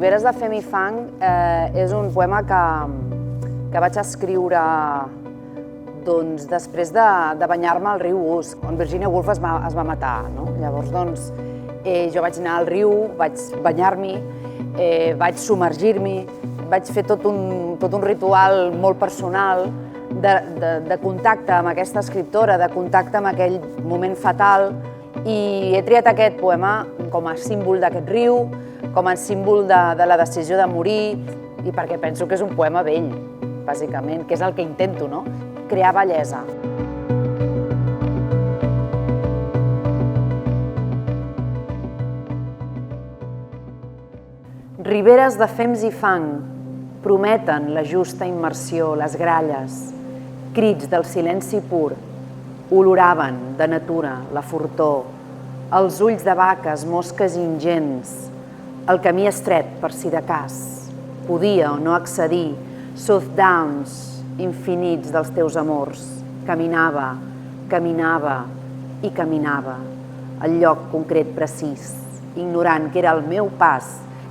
Riberes de fem i fang és un poema que vaig escriure després de banyar-me al riu Us, on Virginia Woolf es va matar. Llavors, jo vaig anar al riu, vaig banyar-m'hi, vaig submergir-m'hi, vaig fer tot un ritual molt personal de contacte amb aquesta escriptora, de contacte amb aquell moment fatal, i he triat aquest poema com a símbol d'aquest riu, com a símbol de la decisió de morir, i perquè penso que és un poema vell, bàsicament, que és el que intento, no? Crear bellesa. Riberes de fems i fang prometen la justa immersió, les gralles, crits del silenci pur, oloraven de natura la fortor, els ulls de vaques, mosques ingents, el camí estret per si de cas, podia o no accedir, soft downs infinits dels teus amors. Caminava, caminava i caminava, al lloc concret precís, ignorant que era el meu pas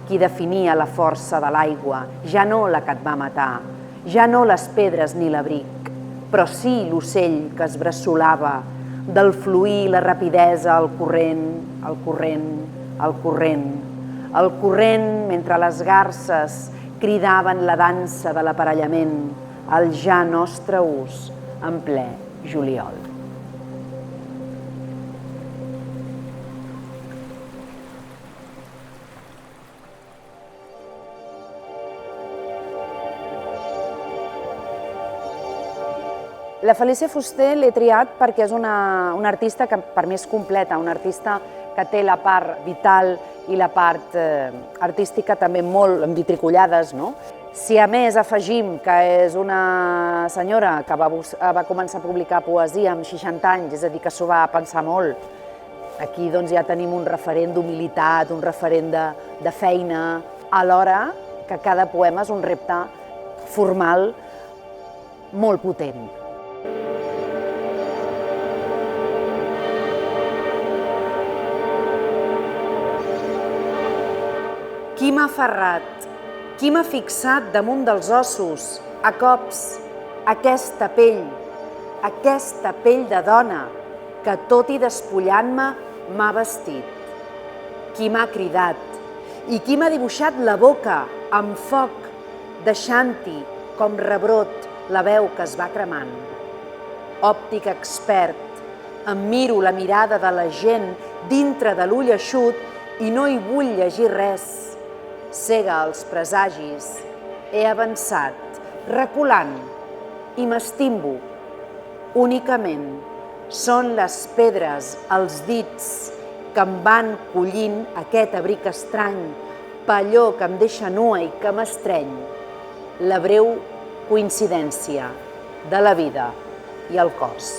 qui definia la força de l'aigua, ja no la que et va matar, ja no les pedres ni l'abric, però sí l'ocell que es bressolava, del fluir la rapidesa, el corrent, el corrent, el corrent, el corrent mentre les garses cridaven la dansa de l'aparellament, al ja nostre ús en ple juliol. La Felícia Fuster l'he triat perquè és una artista que per mi és completa, una artista que té la part vital i la part artística també molt envitricollades, no? Si a més afegim que és una senyora que va començar a publicar poesia amb 60 anys, és a dir, que s'ho va pensar molt, aquí doncs ja tenim un referent d'humilitat, un referent de feina, alhora que cada poema és un repte formal molt potent. Qui m'ha aferrat, qui m'ha fixat damunt dels ossos, a cops, aquesta pell de dona que tot i despullant-me m'ha vestit. Qui m'ha cridat i qui m'ha dibuixat la boca amb foc, deixant-hi com rebrot la veu que es va cremant. Òptic expert, em miro la mirada de la gent dintre de l'ull eixut i no hi vull llegir res. Cega els presagis, he avançat, reculant, i m'estimbo. Únicament són les pedres, els dits, que em van collint aquest abric estrany, palló que em deixa nua i que m'estreny. La breu coincidència de la vida i el cos.